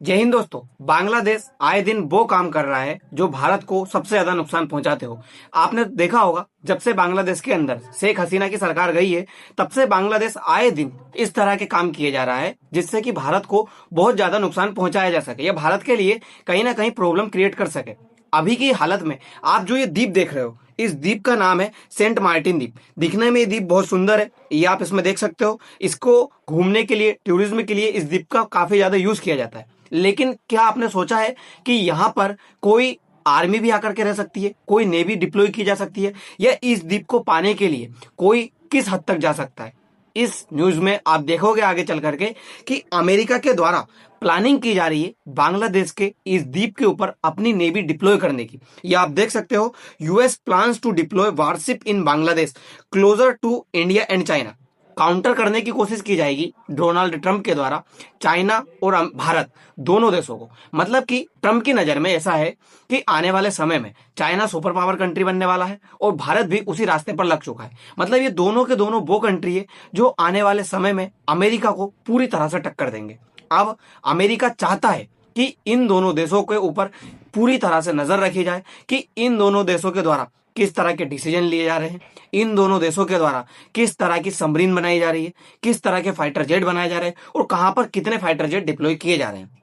जय हिंद दोस्तों। बांग्लादेश आए दिन वो काम कर रहा है जो भारत को सबसे ज्यादा नुकसान पहुंचाते हो। आपने देखा होगा जब से बांग्लादेश के अंदर शेख हसीना की सरकार गई है तब से बांग्लादेश आए दिन इस तरह के काम किए जा रहा है जिससे कि भारत को बहुत ज्यादा नुकसान पहुंचाया जा सके या भारत के लिए कहीं ना कहीं प्रॉब्लम क्रिएट कर सके। अभी की हालत में आप जो ये द्वीप देख रहे हो, इस द्वीप का नाम है सेंट मार्टिन द्वीप। दिखने में ये द्वीप बहुत सुंदर है, ये आप इसमें देख सकते हो। इसको घूमने के लिए, टूरिज्म के लिए इस द्वीप का काफी ज्यादा यूज किया जाता है। लेकिन क्या आपने सोचा है कि यहाँ पर कोई आर्मी भी आकर के रह सकती है, कोई नेवी डिप्लॉय की जा सकती है, या इस द्वीप को पाने के लिए कोई किस हद तक जा सकता है? इस न्यूज में आप देखोगे आगे चल करके कि अमेरिका के द्वारा प्लानिंग की जा रही है बांग्लादेश के इस द्वीप के ऊपर अपनी नेवी डिप्लॉय करने की। ये आप देख सकते हो, US plans to deploy warship in Bangladesh closer to India and China. Counter करने की कोशिश की जाएगी डोनाल्ड ट्रंप के द्वारा चाइना और भारत दोनों देशों को। मतलब कि ट्रंप की नजर में ऐसा है कि आने वाले समय में चाइना सुपर पावर कंट्री बनने वाला है और भारत भी उसी रास्ते पर लग चुका है। मतलब ये दोनों के दोनों वो कंट्री है जो आने वाले समय में अमेरिका को पूरी तरह से टक्कर देंगे। अब अमेरिका चाहता है कि इन दोनों देशों के ऊपर पूरी तरह से नजर रखी जाए कि इन दोनों देशों के द्वारा किस तरह के डिसीजन लिए जा रहे हैं, इन दोनों देशों के द्वारा किस तरह की सबमरीन बनाई जा रही है, किस तरह के फाइटर जेट बनाए जा रहे हैं और कहां पर कितने फाइटर जेट डिप्लॉय किए जा रहे हैं।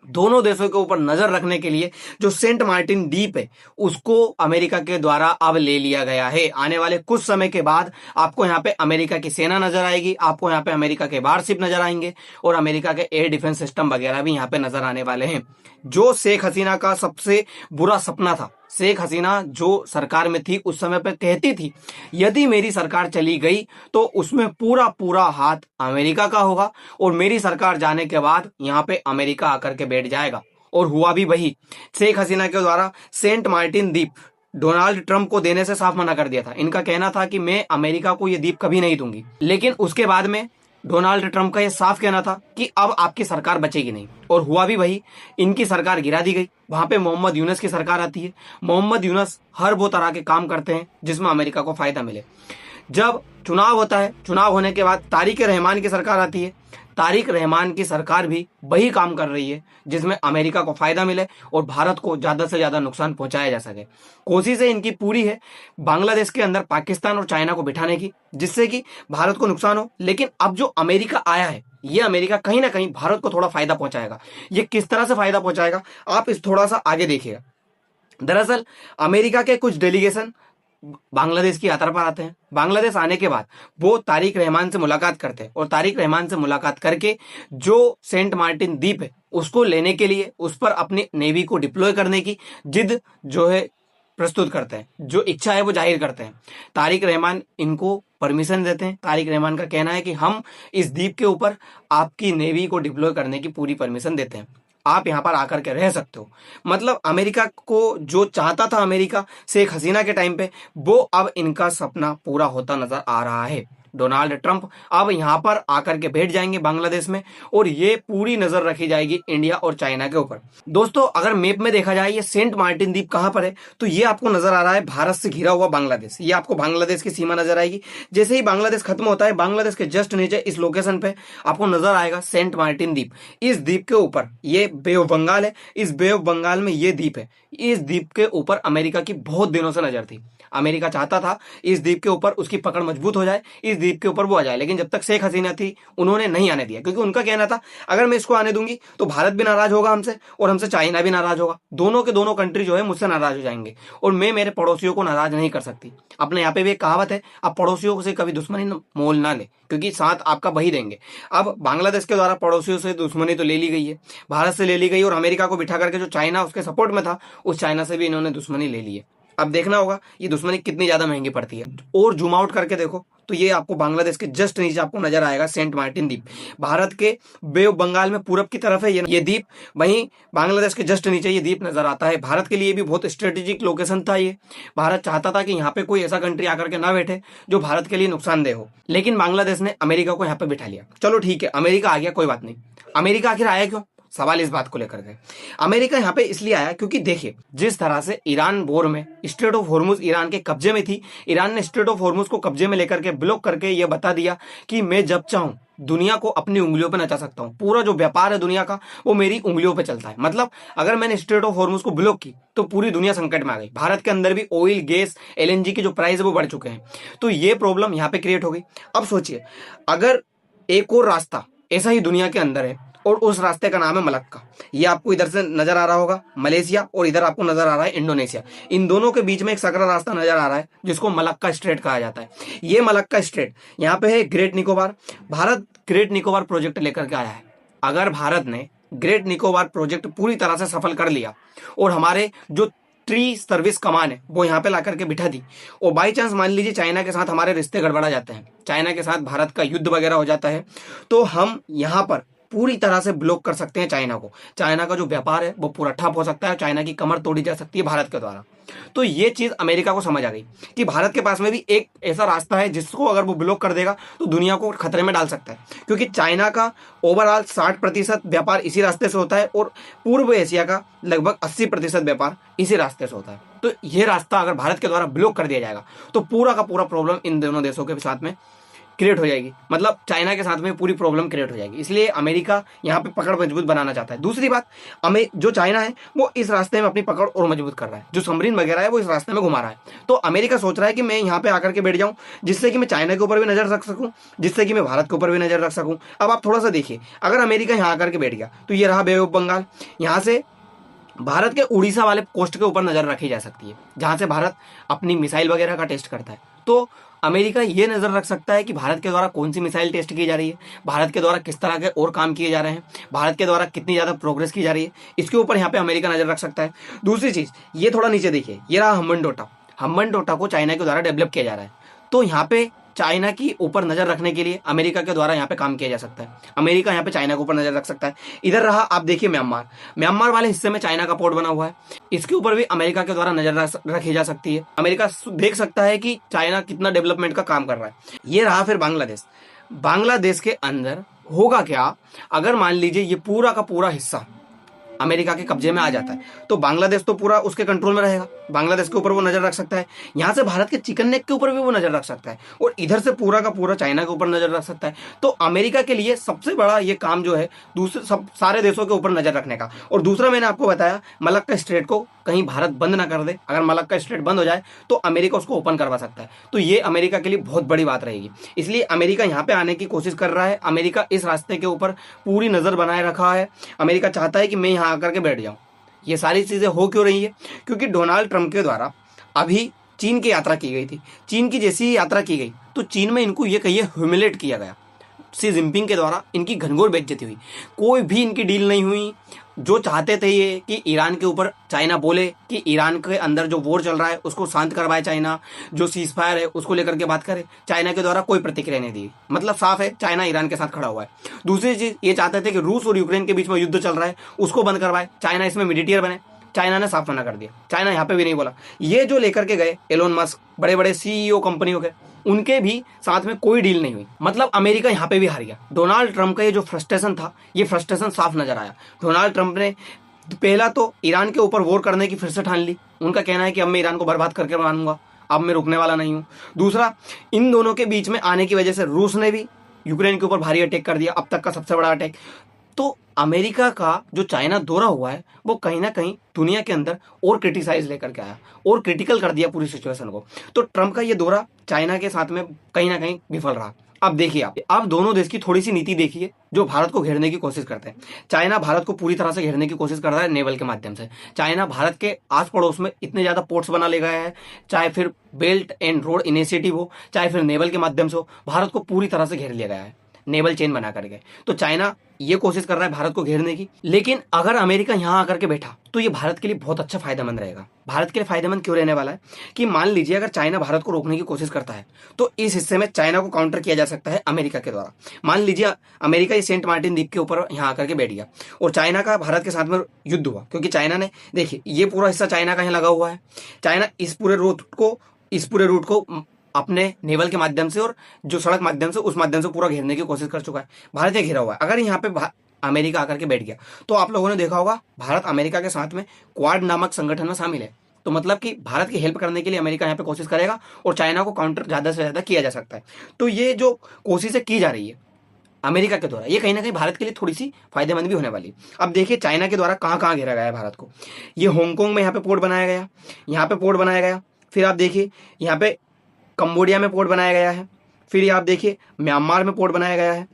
दोनों देशों के ऊपर नजर रखने के लिए जो सेंट मार्टिन द्वीप है उसको अमेरिका के द्वारा अब ले लिया गया है। आने वाले कुछ समय के बाद आपको यहाँ पे अमेरिका की सेना नजर आएगी, आपको यहाँ पे अमेरिका के वारशिप नजर आएंगे और अमेरिका के एयर डिफेंस सिस्टम वगैरह भी यहाँ पे नजर आने वाले हैं। जो शेख हसीना का सबसे बुरा सपना था, शेख हसीना जो सरकार में थी उस समय पे कहती थी यदि मेरी सरकार चली गई तो उसमें पूरा पूरा हाथ अमेरिका का होगा और मेरी सरकार जाने के बाद यहाँ पे अमेरिका आकर के बैठ जाएगा। और हुआ भी वही। शेख हसीना के द्वारा सेंट मार्टिन द्वीप डोनाल्ड ट्रंप को देने से साफ मना कर दिया था। इनका कहना था कि मैं अमेरिका को ये द्वीप कभी नहीं दूंगी। लेकिन उसके बाद में डोनाल्ड ट्रंप का यह साफ कहना था कि अब आपकी सरकार बचेगी नहीं, और हुआ भी वही। इनकी सरकार गिरा दी गई। वहां पे मोहम्मद यूनस की सरकार आती है। मोहम्मद यूनस हर वो तरह के काम करते हैं जिसमें अमेरिका को फायदा मिले। जब चुनाव होता है, चुनाव होने के बाद तारिक रहमान की सरकार आती है। तारिक रहमान की सरकार भी वही काम कर रही है जिसमें अमेरिका को फायदा मिले और भारत को ज्यादा से ज्यादा नुकसान पहुंचाया जा सके। कोशिशें इनकी पूरी है बांग्लादेश के अंदर पाकिस्तान और चाइना को बिठाने की जिससे कि भारत को नुकसान हो। लेकिन अब जो अमेरिका आया है, ये अमेरिका कहीं ना कहीं भारत को थोड़ा फायदा पहुंचाएगा। ये किस तरह से फायदा पहुंचाएगा आप इस थोड़ा सा आगे देखिएगा। दरअसल अमेरिका के कुछ डेलीगेशन बांग्लादेश की यात्रा पर आते हैं। बांग्लादेश आने के बाद वो तारिक रहमान से मुलाकात करते हैं और तारिक रहमान से मुलाकात करके जो सेंट मार्टिन द्वीप है उसको लेने के लिए उस पर अपनी नेवी को डिप्लॉय करने की जिद जो है प्रस्तुत करते हैं, जो इच्छा है वो जाहिर करते हैं। तारिक रहमान इनको परमिशन देते हैं। तारिक रहमान का कहना है कि हम इस द्वीप के ऊपर आपकी नेवी को डिप्लॉय करने की पूरी परमिशन देते हैं, आप यहां पर आकर के रह सकते हो। मतलब अमेरिका को जो चाहता था अमेरिका शेख हसीना के टाइम पे, वो अब इनका सपना पूरा होता नजर आ रहा है। डोनाल्ड ट्रंप अब यहां पर आकर के बैठ जाएंगे बांग्लादेश में और ये पूरी नजर रखी जाएगी इंडिया और चाइना के ऊपर। दोस्तों अगर मैप में देखा जाए ये सेंट मार्टिन द्वीप कहां पर है तो ये आपको नजर आ रहा है भारत से घिरा हुआ बांग्लादेश। ये आपको बांग्लादेश की सीमा नजर आएगी। जैसे ही बांग्लादेश खत्म होता है, बांग्लादेश के जस्ट नीचे इस लोकेशन पे आपको नजर आएगा सेंट मार्टिन द्वीप। इस द्वीप के ऊपर ये बे ऑफ बंगाल है। इस बे ऑफ बंगाल में ये द्वीप है। इस द्वीप के ऊपर अमेरिका की बहुत दिनों से नजर थी। अमेरिका चाहता था इस द्वीप के ऊपर उसकी पकड़ मजबूत हो जाए, इस द्वीप के ऊपर वो आ जाए। लेकिन जब तक शेख हसीना थी उन्होंने नहीं आने दिया, क्योंकि उनका कहना था अगर मैं इसको आने दूंगी तो भारत भी नाराज होगा हमसे और हमसे चाइना भी नाराज होगा। दोनों के दोनों कंट्री जो है मुझसे नाराज हो जाएंगे और मैं मेरे पड़ोसियों को नाराज नहीं कर सकती। अपने यहाँ पे भी एक कहावत है, आप पड़ोसियों से कभी दुश्मनी मोल ना ले क्योंकि साथ आपका वही देंगे। अब बांग्लादेश के द्वारा पड़ोसियों से दुश्मनी तो ले ली गई है, भारत से ले ली गई और अमेरिका को बिठा करके जो चाइना उसके सपोर्ट में था उस चाइना से भी इन्होंने दुश्मनी ले ली है। अब देखना होगा ये दुश्मनी कितनी ज्यादा महंगी पड़ती है। और जूम आउट करके देखो तो ये आपको बांग्लादेश के जस्ट नीचे आपको नजर आएगा सेंट मार्टिन द्वीप। भारत के बे ऑफ बंगाल में पूरब की तरफ है ये द्वीप, वहीं बांग्लादेश के जस्ट नीचे ये द्वीप नजर आता है। भारत के लिए भी बहुत स्ट्रेटेजिक लोकेशन था ये। भारत चाहता था कि यहाँ पे कोई ऐसा कंट्री आकर के ना बैठे जो भारत के लिए नुकसानदेह हो, लेकिन बांग्लादेश ने अमेरिका को यहाँ पे बिठा लिया। चलो ठीक है, अमेरिका आ गया, कोई बात नहीं। अमेरिका आखिर आया क्यों? सवाल इस बात को लेकर के अमेरिका यहाँ पे इसलिए आया क्योंकि देखिए जिस तरह से ईरान वॉर में स्ट्रेट ऑफ हॉर्मुज ईरान के कब्जे में थी, ईरान ने स्ट्रेट ऑफ हॉर्मुज को कब्जे में लेकर के ब्लॉक करके ये बता दिया कि मैं जब चाहूं दुनिया को अपनी उंगलियों पे नचा सकता हूं, पूरा जो व्यापार है दुनिया का वो मेरी उंगलियों पे चलता है। मतलब अगर मैंने स्ट्रेट ऑफ हॉर्मुज को ब्लॉक की तो पूरी दुनिया संकट में आ गई। भारत के अंदर भी ऑयल गैस एलएनजी के जो प्राइस है वो बढ़ चुके हैं, तो ये प्रॉब्लम यहाँ पे क्रिएट हो गई। अब सोचिए अगर एक और रास्ता ऐसा ही दुनिया के अंदर है और उस रास्ते का नाम है मलक्का। ये आपको इधर से नजर आ रहा होगा मलेशिया, और इधर आपको नजर आ रहा है इंडोनेशिया। इन दोनों के बीच में एक सकरा रास्ता नजर आ रहा है जिसको मलक्का स्ट्रेट कहा जाता है। ये मलक्का स्ट्रेट यहाँ पे है great Nicobar. Bharat great Nicobar project लेकर के आया है। अगर भारत ने ग्रेट निकोबार प्रोजेक्ट पूरी तरह से सफल कर लिया और हमारे जो ट्री सर्विस कमान है वो यहाँ पे ला करके बिठा दी, और बाई चांस मान लीजिए चाइना के साथ हमारे रिश्ते गड़बड़ा जाते हैं, चाइना के साथ भारत का युद्ध वगैरह हो जाता है, तो हम यहाँ पर पूरी तरह से ब्लॉक कर सकते हैं चाइना को। चाइना का जो व्यापार है वो पूरा ठप हो सकता है, चाइना की कमर तोड़ी जा सकती है भारत के द्वारा। तो ये चीज अमेरिका को समझ आ गई कि भारत के पास में भी एक ऐसा रास्ता है जिसको अगर वो ब्लॉक कर देगा तो दुनिया को खतरे में डाल सकता है, क्योंकि चाइना का ओवरऑल 60% व्यापार इसी रास्ते से होता है और पूर्व एशिया का लगभग 80% व्यापार इसी रास्ते से होता है। तो ये रास्ता अगर भारत के द्वारा ब्लॉक कर दिया जाएगा तो पूरा का पूरा प्रॉब्लम इन दोनों देशों के साथ में क्रिएट हो जाएगी, मतलब चाइना के साथ में पूरी प्रॉब्लम क्रिएट हो जाएगी। इसलिए अमेरिका यहाँ पे पकड़ मजबूत बनाना चाहता है। दूसरी बात, जो चाइना है वो इस रास्ते में अपनी पकड़ और मजबूत कर रहा है, जो सबमरीन वगैरह है वो इस रास्ते में घुमा रहा है। तो अमेरिका सोच रहा है कि मैं यहाँ पे आकर के बैठ जाऊँ जिससे कि मैं चाइना के ऊपर भी नजर रख सकूँ, जिससे कि मैं भारत के ऊपर भी नजर रख सकूँ। अब आप थोड़ा सा देखिए, अगर अमेरिका यहाँ आकर के बैठ गया तो ये रहा बे ऑफ बंगाल, यहाँ से भारत के उड़ीसा वाले कोस्ट के ऊपर नजर रखी जा सकती है जहां से भारत अपनी मिसाइल वगैरह का टेस्ट करता है। तो अमेरिका ये नजर रख सकता है कि भारत के द्वारा कौन सी मिसाइल टेस्ट की जा रही है, भारत के द्वारा किस तरह के और काम किए जा रहे हैं, भारत के द्वारा कितनी ज्यादा प्रोग्रेस की जा रही है, इसके ऊपर यहाँ पे अमेरिका नजर रख सकता है। दूसरी चीज, ये थोड़ा नीचे देखिए, ये रहा हम्बन टोटा। हम्बन टोटा को चाइना के द्वारा डेवलप किया जा रहा है, तो यहाँ पे चाइना की ऊपर नजर रखने के लिए अमेरिका के द्वारा यहाँ पे काम किया जा सकता है। अमेरिका यहाँ पे चाइना के ऊपर नजर रख सकता है। इधर रहा आप देखिए म्यांमार, म्यांमार वाले हिस्से में चाइना का पोर्ट बना हुआ है, इसके ऊपर भी अमेरिका के द्वारा नजर रखी जा सकती है। अमेरिका देख सकता है कि चाइना कितना डेवलपमेंट का काम कर रहा है। ये रहा फिर बांग्लादेश। बांग्लादेश के अंदर होगा क्या अगर मान लीजिए ये पूरा का पूरा हिस्सा अमेरिका के कब्जे में आ जाता है, तो बांग्लादेश तो पूरा उसके कंट्रोल में रहेगा, बांग्लादेश के ऊपर वो नजर रख सकता है। यहाँ से भारत के चिकन नेक के ऊपर भी वो नजर रख सकता है, और इधर से पूरा का पूरा चाइना के ऊपर नजर रख सकता है। तो अमेरिका के लिए सबसे बड़ा ये काम जो है दूसरे सारे देशों के ऊपर नजर रखने का। और दूसरा मैंने आपको बताया मलक्का स्ट्रेट को कहीं भारत बंद ना कर दे, अगर मलक्का स्ट्रेट बंद हो जाए तो अमेरिका उसको ओपन करवा सकता है। तो ये अमेरिका के लिए बहुत बड़ी बात रहेगी, इसलिए अमेरिका यहाँ पे आने की कोशिश कर रहा है। अमेरिका इस रास्ते के ऊपर पूरी नजर बनाए रखा है। अमेरिका चाहता है कि मैं यहाँ आकर के बैठ जाऊं। ये सारी चीजें हो क्यों रही है? क्योंकि डोनाल्ड ट्रंप के द्वारा अभी चीन की यात्रा की गई थी। चीन की जैसी ही यात्रा की गई तो चीन में इनको ये कहिए ह्यूमिलेट किया गया। शी जिनपिंग के द्वारा इनकी घनघोर बेइज्जती हुई, कोई भी इनकी डील नहीं हुई। जो चाहते थे ये कि ईरान के ऊपर चाइना बोले कि ईरान के अंदर जो वॉर चल रहा है उसको शांत करवाए चाइना, जो सीज फायर है उसको लेकर के बात करे, चाइना के द्वारा कोई प्रतिक्रिया नहीं दी। मतलब साफ है चाइना ईरान के साथ खड़ा हुआ है। दूसरी चीज ये चाहते थे कि रूस और यूक्रेन के बीच में युद्ध चल रहा है उसको बंद करवाए, चाइना इसमें मीडिएटर बने, चाइना ने साफ मना कर दिया। चाइना यहाँ पे भी नहीं बोला। ये जो लेकर के गए एलोन मस्क, बड़े बड़े सीईओ कंपनियों के, उनके भी साथ में कोई डील नहीं हुई। मतलब अमेरिका यहाँ पे भी हार गया। डोनाल्ड ट्रंप का ये जो फ्रस्ट्रेशन था, ये फ्रस्ट्रेशन साफ नजर आया। डोनाल्ड ट्रंप ने पहला तो ईरान के ऊपर वॉर करने की फिर से ठान ली। उनका कहना है कि अब मैं ईरान को बर्बाद करके मानूंगा, अब मैं रुकने वाला नहीं हूं। दूसरा, इन दोनों के बीच में आने की वजह से रूस ने भी यूक्रेन के ऊपर भारी अटैक कर दिया, अब तक का सबसे बड़ा अटैक। तो अमेरिका का जो चाइना दौरा हुआ है वो कहीं ना कहीं दुनिया के अंदर और क्रिटिसाइज लेकर के आया और क्रिटिकल कर दिया पूरी सिचुएशन को। तो ट्रंप का ये दौरा चाइना के साथ में कहीं ना कहीं विफल रहा। अब देखिए आप, अब दोनों देश की थोड़ी सी नीति देखिए जो भारत को घेरने की कोशिश करते हैं। चाइना भारत को पूरी तरह से घेरने की कोशिश कर रहा है नेवल के माध्यम से। चाइना भारत के आस पड़ोस में इतने ज्यादा पोर्ट्स बना ले गया है, चाहे फिर बेल्ट एंड रोड इनिशिएटिव हो, चाहे फिर नेवल के माध्यम से हो, भारत को पूरी तरह से घेर लिया गया है नेवल चेन बना करके। तो चाइना ये कोशिश कर रहा है भारत को घेरने की। लेकिन अगर अमेरिका यहाँ आकर के बैठा तो ये भारत के लिए बहुत अच्छा फायदेमंद रहेगा। भारत के लिए फायदेमंद क्यों रहने वाला है कि मान लीजिए अगर चाइना भारत को रोकने की कोशिश करता है तो इस हिस्से में चाइना को काउंटर किया जा सकता है अमेरिका के द्वारा। मान लीजिए अमेरिका ये सेंट मार्टिन द्वीप के ऊपर यहाँ आकर के बैठ गया और चाइना का भारत के साथ में युद्ध हुआ, क्योंकि चाइना ने, देखिए ये पूरा हिस्सा चाइना का यहाँ लगा हुआ है। चाइना इस पूरे रूट को अपने नेवल के माध्यम से और जो सड़क माध्यम से उस माध्यम से पूरा घेरने की कोशिश कर चुका है। भारत ये घिरा हुआ है। अगर यहाँ पे अमेरिका आकर के बैठ गया। तो आप लोगों ने देखा होगा भारत अमेरिका के साथ में क्वाड नामक संगठन में शामिल है। तो मतलब कि भारत की हेल्प करने के लिए अमेरिका यहाँ पे कोशिश करेगा और चाइना को काउंटर ज्यादा से ज्यादा किया जा सकता है। तो ये जो कोशिशें की जा रही है अमेरिका के द्वारा, ये कहीं ना कहीं भारत के लिए थोड़ी सी फायदेमंद भी होने वाली है। अब देखिए चाइना के द्वारा कहाँ कहाँ घेरा गया है भारत को। ये हांगकांग में यहाँ पे पोर्ट बनाया गया, यहाँ पे पोर्ट बनाया गया, फिर आप देखिए यहाँ पे कंबोडिया में पोर्ट बनाया गया है, फिर ये आप देखिए म्यांमार में पोर्ट बनाया गया है।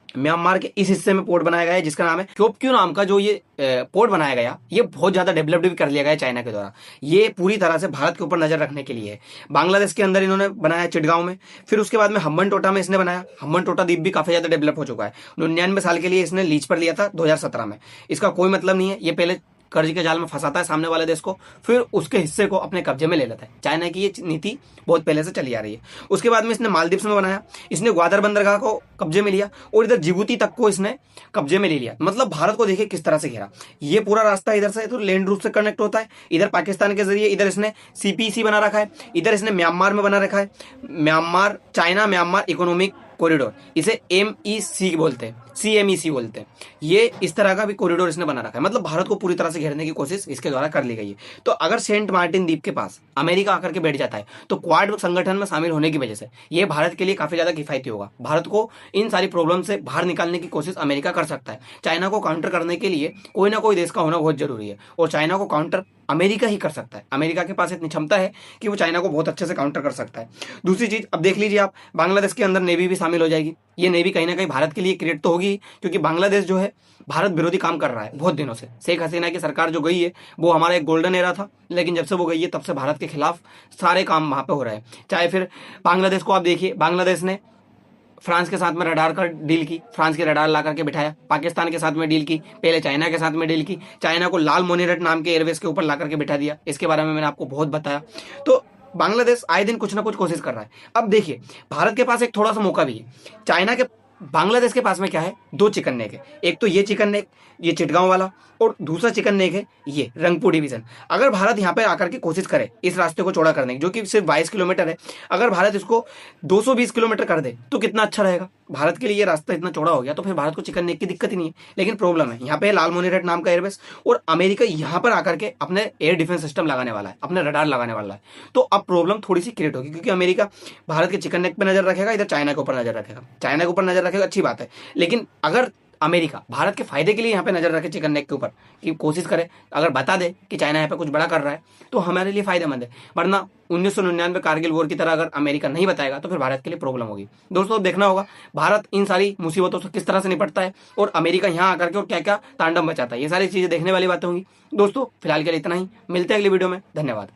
म्यांमार के इस हिस्से में पोर्ट बनाया गया है जिसका नाम है क्योपक्यू नाम का। जो ये पोर्ट बनाया गया ये बहुत ज्यादा डेवलप्ड भी कर लिया गया है चाइना के द्वारा। ये पूरी तरह से भारत के ऊपर नजर रखने के लिए है। बांग्लादेश के अंदर इन्होंने बनाया चिटगांव में, फिर उसके बाद में हम्बन टोटा में इसने बनाया। हम्बन टोटा द्वीप भी काफी ज्यादा डेवलप हो चुका है। 99 साल के लिए इसने लीज पर लिया था 2017 में। इसका कोई मतलब नहीं है, ये पहले कर्ज के जाल में फंसाता है सामने वाले देश को, फिर उसके हिस्से को अपने कब्जे में ले लेता है। चाइना की ये नीति बहुत पहले से चली आ रही है। उसके बाद में इसने मालदीव्स में बनाया, इसने ग्वादर बंदरगाह को कब्जे में लिया और इधर जिबूती तक को इसने कब्जे में ले लिया। मतलब भारत को देखिए किस तरह से घेरा। ये पूरा रास्ता इधर से तो लैंड रूट से कनेक्ट होता है, इधर पाकिस्तान के जरिए, इधर इसने सीपीसी बना रखा है, इधर इसने म्यांमार में बना रखा है, Myanmar China Myanmar economic corridor, इसे MEC बोलते हैं, CMEC बोलते हैं। ये इस तरह का भी कॉरिडोर इसने बना रखा है। मतलब भारत को पूरी तरह से घेरने की कोशिश इसके द्वारा कर ली गई है। तो अगर सेंट मार्टिन द्वीप के पास अमेरिका आकर के बैठ जाता है तो क्वाड संगठन में शामिल होने की वजह से ये भारत के लिए काफी ज्यादा किफायती होगा। भारत को इन सारी प्रॉब्लम से बाहर निकालने की कोशिश अमेरिका कर सकता है। चाइना को काउंटर करने के लिए कोई ना कोई देश का होना बहुत जरूरी है और चाइना को काउंटर अमेरिका ही कर सकता है। अमेरिका के पास इतनी क्षमता है कि वो चाइना को बहुत अच्छे से काउंटर कर सकता है। दूसरी चीज, अब देख लीजिए आप, बांग्लादेश के अंदर नेवी भी शामिल हो जाएगी। ये नेवी कहीं ना कहीं भारत के लिए क्रिएट तो होगी, क्योंकि बांग्लादेश जो है भारत विरोधी काम कर रहा है बहुत दिनों से। शेख हसीना की सरकार जो गई है वो हमारा एक गोल्डन एरा था, लेकिन जब से वो गई है तब से भारत के खिलाफ सारे काम वहां पे हो रहे हैं। चाहे फिर बांग्लादेश को आप देखिए, बांग्लादेश ने फ्रांस के साथ में रडार का डील की, फ्रांस के रडार ला करके बिठाया। पाकिस्तान के साथ में डील की, पहले चाइना के साथ में डील की, चाइना को लाल मोनिरेट नाम के एयरवेज के ऊपर ला करके बिठा दिया। इसके बारे में मैंने आपको बहुत बताया। तो बांग्लादेश आए दिन कुछ ना कुछ कोशिश कर रहा है। अब देखिए भारत के पास एक थोड़ा सा मौका भी है। चाइना के बांग्लादेश के पास में क्या है, दो चिकन नेक है। एक तो ये चिकन नेक, ये चिटगांव वाला, और दूसरा चिकन नेक है ये रंगपुर डिवीजन। अगर भारत यहाँ पे आकर के कोशिश करे इस रास्ते को चौड़ा करने की, जो कि सिर्फ 22 किलोमीटर है, अगर भारत इसको 220 किलोमीटर कर दे तो कितना अच्छा रहेगा भारत के लिए। ये रास्ता इतना चौड़ा हो गया तो फिर भारत को चिकन नेक की दिक्कत ही नहीं है। लेकिन प्रॉब्लम है यहाँ पे लाल मोनिरेट नाम का एयरबेस, और अमेरिका यहाँ पर आकर के अपने एयर डिफेंस सिस्टम लगाने वाला है, अपने रडार लगाने वाला है। तो अब प्रॉब्लम थोड़ी सी क्रिएट होगी, क्योंकि अमेरिका भारत के चिकन नेक पर नजर रखेगा, इधर चाइना के ऊपर नजर रखेगा। चाइना के ऊपर नजर रखेगा अच्छी बात है, लेकिन अगर अमेरिका भारत के फायदे के लिए यहाँ पे नजर रखे चिकन नेक के ऊपर, कि कोशिश करे, अगर बता दे कि चाइना यहाँ पे कुछ बड़ा कर रहा है, तो हमारे लिए फायदेमंद है। वरना 1999 कारगिल वॉर की तरह अगर अमेरिका नहीं बताएगा तो फिर भारत के लिए प्रॉब्लम होगी। दोस्तों देखना होगा भारत इन सारी मुसीबतों से किस तरह से निपटता है और अमेरिका यहाँ आकर के और क्या क्या तांडव मचाता है। ये सारी चीजें देखने वाली बातें होंगी। दोस्तों फिलहाल के लिए इतना ही, मिलते हैं अगली वीडियो में। धन्यवाद।